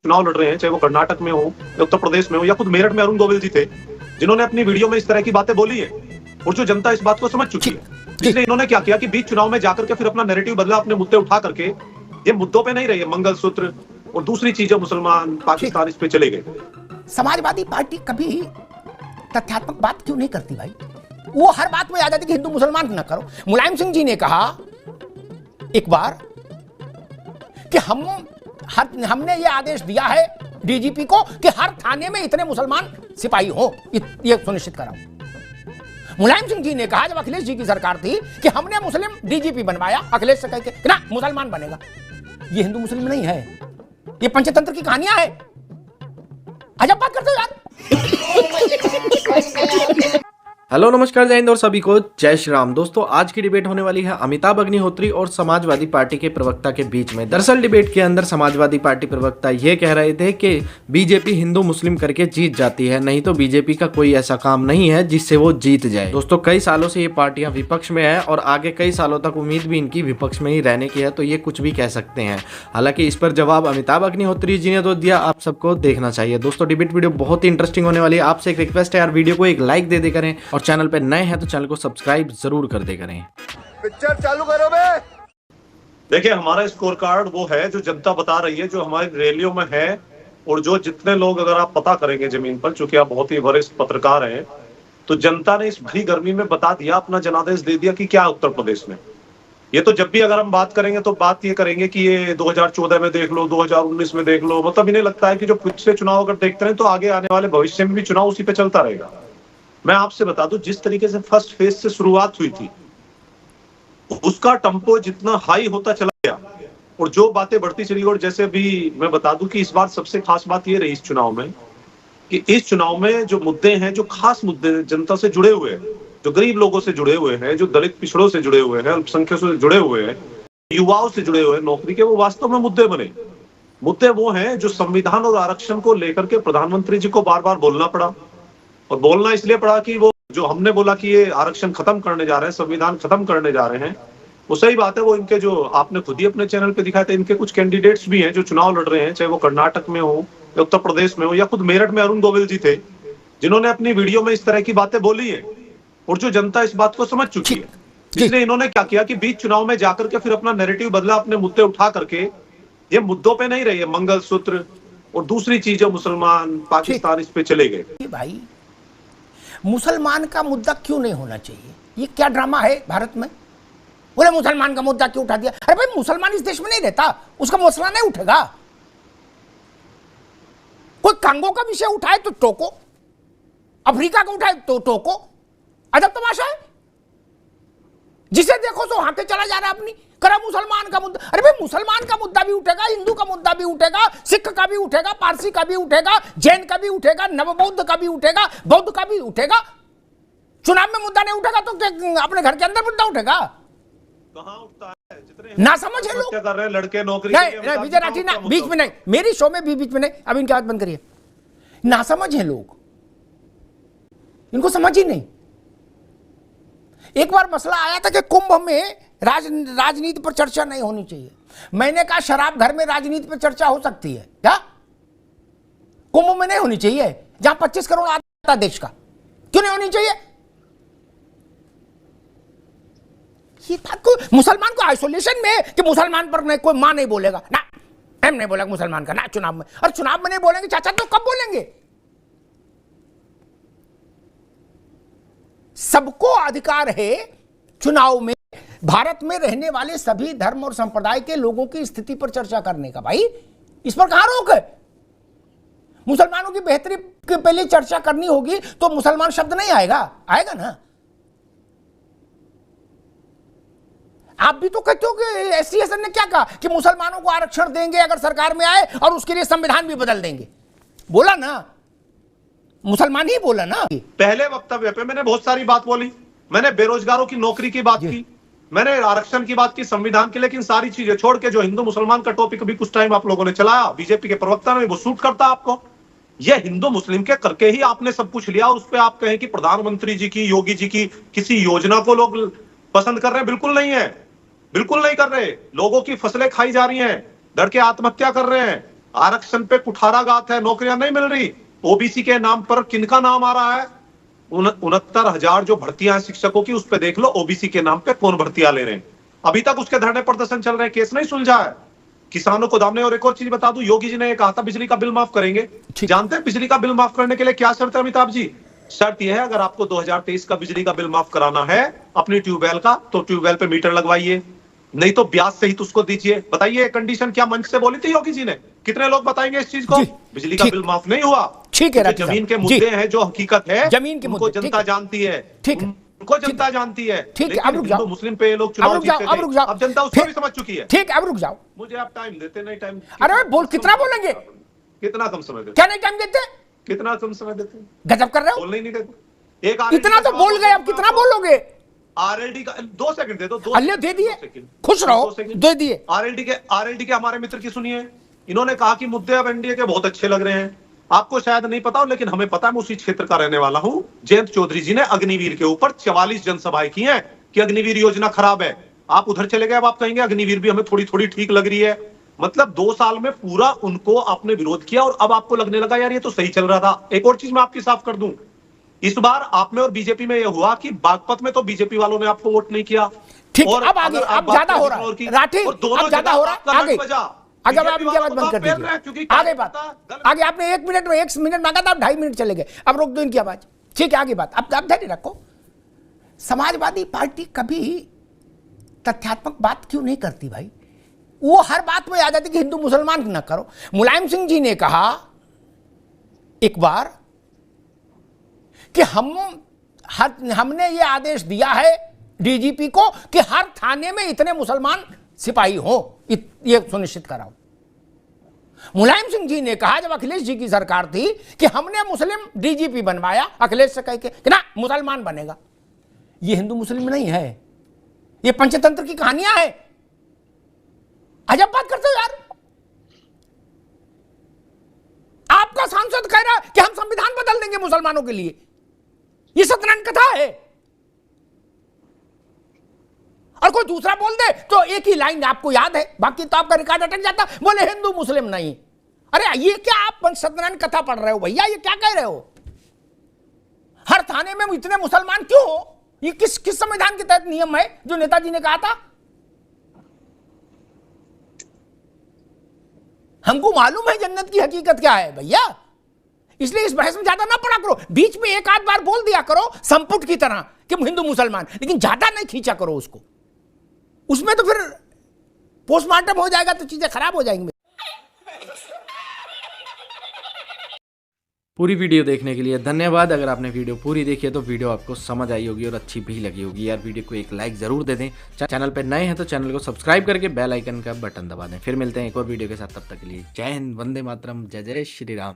चुनाव लड़ रहे हैं, चाहे वो कर्नाटक में हो या उत्तर प्रदेश में हो या खुद मेरठ में अरुण गोविल जी थे, जिन्होंने अपनी वीडियो में इस तरह की बातें बोली है और जो जनता इस बात को समझ चुकी है। इसलिए इन्होंने क्या किया कि बीच चुनाव में जाकर के फिर अपना नैरेटिव बदला, अपने मुद्दे उठा करके ये मुद्दों पे नहीं रहे, मंगलसूत्र और दूसरी चीजें, मुसलमान पाकिस्तान, इस पे चले गए। समाजवादी पार्टी कभी तथ्यात्मक बात क्यों नहीं करती भाई? वो हर बात में आ जाती कि हिंदू मुसलमान न करो। मुलायम सिंह जी ने कहा एक बार कि हमने ये आदेश दिया है डीजीपी को कि हर थाने में इतने मुसलमान सिपाही हो, ये सुनिश्चित कराओ। मुलायम सिंह जी ने कहा जब अखिलेश जी की सरकार थी कि हमने मुस्लिम डीजीपी बनवाया, अखिलेश से कह के ना मुसलमान बनेगा। ये हिंदू मुस्लिम नहीं है, ये पंचतंत्र की कहानियां है। अजब बात करते हो यार। हेलो नमस्कार, जय हिंद और सभी को जय श्री राम। दोस्तों, आज की डिबेट होने वाली है अमिताभ अग्निहोत्री और समाजवादी पार्टी के प्रवक्ता के बीच में। दरअसल डिबेट के अंदर समाजवादी पार्टी प्रवक्ता ये कह रहे थे कि बीजेपी हिंदू मुस्लिम करके जीत जाती है, नहीं तो बीजेपी का कोई ऐसा काम नहीं है जिससे वो जीत जाए। दोस्तों, कई सालों से ये पार्टियां विपक्ष में है और आगे कई सालों तक उम्मीद भी इनकी विपक्ष में ही रहने की है, तो ये कुछ भी कह सकते हैं। हालांकि इस पर जवाब अमिताभ अग्निहोत्री जी ने तो दिया, आप सबको देखना चाहिए। दोस्तों, डिबेट वीडियो बहुत ही इंटरेस्टिंग होने वाली है। आपसे एक रिक्वेस्ट है यार, वीडियो को एक लाइक दे करें और चैनल पे नए हैं तो चैनल को सब्सक्राइब जरूर कर दे करें। पिक्चर चालू करो बे। देखिए, हमारा स्कोर कार्ड वो है जो जनता बता रही है, जो हमारी रैलियों में है, और जो जितने लोग, अगर आप पता करेंगे जमीन पर, चूंकि आप बहुत ही वरिष्ठ पत्रकार हैं, तो जनता ने इस भरी गर्मी में बता दिया, अपना जनादेश दे दिया कि क्या उत्तर प्रदेश में। ये तो जब भी अगर हम बात करेंगे तो बात ये करेंगे कि ये 2014 में देख लो, 2019 में देख लो। मतलब इन्हें लगता है कि जो पिछले चुनाव अगर देखते हैं तो आगे आने वाले भविष्य में भी चुनाव उसी पे चलता रहेगा। मैं आपसे बता दूं, जिस तरीके से फर्स्ट फेज से शुरुआत हुई थी, उसका टेम्पो जितना हाई होता चला गया और जो बातें बढ़ती चली गई। और जैसे भी मैं बता दूं कि इस बार सबसे खास बात ये रही इस चुनाव में कि इस चुनाव में जो मुद्दे हैं, जो खास मुद्दे जनता से जुड़े हुए हैं, जो गरीब लोगों से जुड़े हुए हैं, जो दलित पिछड़ों से जुड़े हुए हैं, अल्पसंख्यकों से जुड़े हुए हैं, युवाओं से जुड़े हुए हैं, नौकरी के, वो वास्तव में मुद्दे बने। मुद्दे वो हैं जो संविधान और आरक्षण को लेकर के प्रधानमंत्री जी को बार बार बोलना पड़ा। और बोलना इसलिए पड़ा कि वो जो हमने बोला कि ये आरक्षण खत्म करने जा रहे हैं, संविधान खत्म करने जा रहे हैं, वो सही बात है। वो इनके, जो आपने खुद ही अपने चैनल पे दिखाया था, इनके कुछ कैंडिडेट्स भी हैं जो चुनाव लड़ रहे हैं, चाहे वो कर्नाटक में हो या उत्तर प्रदेश में हो या खुद मेरठ में अरुण गोविल जी थे, जिन्होंने अपनी वीडियो में इस तरह की बातें बोली है और जो जनता इस बात को समझ चुकी है। इसलिए इन्होंने क्या किया कि बीच चुनाव में जाकर के फिर अपना नैरेटिव बदला, अपने मुद्दे उठा करके ये मुद्दों पे नहीं रहे, मंगलसूत्र और दूसरी चीजें, मुसलमान पाकिस्तान, इस पे चले गए। भाई, मुसलमान का मुद्दा क्यों नहीं होना चाहिए? ये क्या ड्रामा है भारत में? बोले मुसलमान का मुद्दा क्यों उठा दिया? अरे भाई, मुसलमान इस देश में नहीं रहता, उसका मसला नहीं उठेगा। कोई कांगो का विषय उठाए तो टोको, अफ्रीका का उठाए तो टोको। अजब तमाशा है। जिसे देखो तो हाथे चला जा रहा है अपनी। करा मुसलमान का मुद्दा। अरे भाई, मुसलमान का मुद्दा भी उठेगा, हिंदू का मुद्दा भी उठेगा, सिख का भी उठेगा, पारसी का भी उठेगा, जैन का भी उठेगा, नवबौद्ध का भी उठेगा, बौद्ध का भी उठेगा। चुनाव में मुद्दा नहीं उठेगा तो अपने घर के अंदर मुद्दा उठेगा? कहां उठता है? जितने ना समझ है लोग। क्या कर रहे हैं लड़के, नौकरी नहीं, विजय राठी ना, बीच में नहीं, मेरी शो में भी बीच में नहीं। अब इनकी बात बंद करिए। ना समझ है लोग, इनको समझ ही नहीं। एक बार मसला आया था कि कुंभ में राजनीति पर चर्चा नहीं होनी चाहिए। मैंने कहा शराब घर में राजनीति पर चर्चा हो सकती है क्या? कुंभ में नहीं होनी चाहिए, जहां 25 करोड़ आता देश का। क्यों नहीं होनी चाहिए? ये बात को, मुसलमान को आइसोलेशन में कि मुसलमान पर नहीं, कोई मां नहीं बोलेगा ना, हम नहीं बोलेगा मुसलमान का ना चुनाव में। और चुनाव में नहीं बोलेंगे चाचा तो कब बोलेंगे? सबको अधिकार है चुनाव में भारत में रहने वाले सभी धर्म और संप्रदाय के लोगों की स्थिति पर चर्चा करने का। भाई, इस पर कहां रोक है? मुसलमानों की बेहतरी के पहले चर्चा करनी होगी तो मुसलमान शब्द नहीं आएगा? आएगा ना। आप भी तो कहते हो कि एसटीएसएन ने क्या कहा कि मुसलमानों को आरक्षण देंगे अगर सरकार में आए, और उसके लिए संविधान भी बदल देंगे। बोला ना, मुसलमान ही बोला ना। पहले वक्तव्य पे मैंने बहुत सारी बात बोली। मैंने बेरोजगारों की नौकरी की बात की, मैंने आरक्षण की बात की, संविधान की, लेकिन सारी चीजें छोड़ के जो हिंदू मुसलमान का टॉपिक भी कुछ टाइम आप लोगों ने चलाया, बीजेपी के प्रवक्ता ने, वो सूट करता आपको। ये हिंदू मुस्लिम के करके ही आपने सब कुछ लिया और उस पर आप कहें कि प्रधानमंत्री जी की, योगी जी की किसी योजना को लोग पसंद कर रहे हैं? बिल्कुल नहीं है, बिल्कुल नहीं कर रहे। लोगों की फसलें खाई जा रही हैं, लड़के आत्महत्या कर रहे हैं, आरक्षण पे कुठाराघात है, नौकरियां नहीं मिल रही। ओबीसी के नाम पर किनका नाम आ रहा है? 69,000 जो भर्तियां हैं शिक्षकों की, उस पे देख लो ओबीसी के नाम पे कौन भर्तियां ले रहे हैं। अभी तक उसके धरने प्रदर्शन चल रहे हैं, केस नहीं सुलझा है। किसानों को दामने। और एक और चीज बता दूं, योगी जी ने कहा था बिजली का बिल माफ करेंगे। जानते हैं बिजली का बिल माफ करने के लिए क्या शर्त है अमिताभ जी? शर्त यह है, अगर आपको 2023 का बिजली का बिल माफ कराना है अपनी ट्यूबवेल का, तो ट्यूबवेल पे मीटर लगवाइए, नहीं तो ब्याज सहित उसको दीजिए। बताइए कंडीशन क्या मंच से बोली थी योगी जी ने? कितने लोग बताएंगे इस चीज को? बिजली का बिल माफ नहीं हुआ। ठीक है, जमीन के मुद्दे हैं, जो हकीकत है, जमीन के उनको जनता जानती है। ठीक है, उनको जनता जानती है। ठीक है, अब रुक जाओ। मुस्लिम पे लोग चुनाव जीतते थे, अब रुक जाओ, अब जनता उसको भी समझ चुकी है। ठीक, अब रुक जाओ। मुझे आप टाइम देते नहीं? टाइम अरे बोल, कितना बोलेंगे? कितना कम समय देते? क्या नहीं टाइम देते? कितना कम समय देते? गजब कर रहे हो। बोलने ही नहीं देते। एक इतना तो बोल गए, अब कितना बोलोगे? आरएलडी का 2 सेकंड दे दो। अल्ले दे दिए, खुश रहो, दे दिए। आरएलडी के हमारे मित्र की सुनिए। इन्होंने कहा कि मुद्दे अब एनडीए के बहुत अच्छे लग रहे हैं। आपको शायद नहीं पता हो, लेकिन हमें पता है, मैं उसी क्षेत्र का रहने वाला हूं। जयंत चौधरी जी ने अग्निवीर के ऊपर 44 जनसभाएं की हैं कि अग्निवीर योजना खराब है। आप उधर चले गए, अब आप कहेंगे अग्निवीर भी हमें थोड़ी थोड़ी ठीक लग रही है। मतलब 2 साल में पूरा उनको आपने विरोध किया और अब आपको लगने लगा यार ये तो सही चल रहा था। एक और चीज मैं आपकी साफ कर दूं, इस बार आप में और बीजेपी में यह हुआ कि बागपत में तो बीजेपी वालों ने आपको वोट नहीं किया। ठीक, अब आगे, अब ज्यादा हो रहा है राठी, अब ज्यादा हो रहा है। आगे अगर आप इनकी आवाज बंद कर दीजिए, आगे बात, आगे आपने 1 मिनट मांगा था, 2.5 मिनट चले गए, अब रोक दो इनकी आवाज। ठीक है, आगे बात, अब धैर्य रखो। समाजवादी पार्टी कभी तथ्यात्मक बात क्यों नहीं करती भाई? वो हर बात में आ जाती कि हिंदू मुसलमान न करो। मुलायम सिंह जी ने कहा एक बार कि हमने ये आदेश दिया है डीजीपी को कि हर थाने में इतने मुसलमान सिपाही हो, ये सुनिश्चित कराओ। मुलायम सिंह जी ने कहा जब अखिलेश जी की सरकार थी कि हमने मुस्लिम डीजीपी बनवाया, अखिलेश से कह के कि ना मुसलमान बनेगा। ये हिंदू मुस्लिम नहीं है, ये पंचतंत्र की कहानियां हैं। अजब बात करते हो यार। आपका सांसद कह रहा है कि हम संविधान बदल देंगे मुसलमानों के लिए। ये सत्यनारायण कथा है। और कोई दूसरा बोल दे तो एक ही लाइन आपको याद है, बाकी तो आपका रिकॉर्ड अटक जाता, बोले हिंदू मुस्लिम नहीं। अरे ये क्या आप सत्यनारायण कथा पढ़ रहे हो भैया? ये क्या कह रहे हो? हर थाने में इतने मुसलमान क्यों हो? ये किस संविधान के तहत नियम है जो नेताजी ने कहा था? हमको मालूम है जन्नत की हकीकत क्या है भैया, इसलिए इस बहस में ज्यादा ना पड़ा करो। बीच में एक आध बार बोल दिया करो संपुट की तरह कि हिंदू मुसलमान, लेकिन ज्यादा नहीं खींचा करो उसको। उसमें तो फिर पोस्टमार्टम हो जाएगा तो चीजें खराब हो जाएंगी। पूरी वीडियो देखने के लिए धन्यवाद। अगर आपने वीडियो पूरी देखी है तो वीडियो आपको समझ आई होगी और अच्छी भी लगी होगी। यार वीडियो को एक लाइक जरूर दे दें। चैनल पर नए हैं तो चैनल को सब्सक्राइब करके बेल आइकन का बटन दबा दें। फिर मिलते हैं एक और वीडियो के साथ, तब तक के लिए जय हिंद, वंदे मातरम, जय जय श्री राम।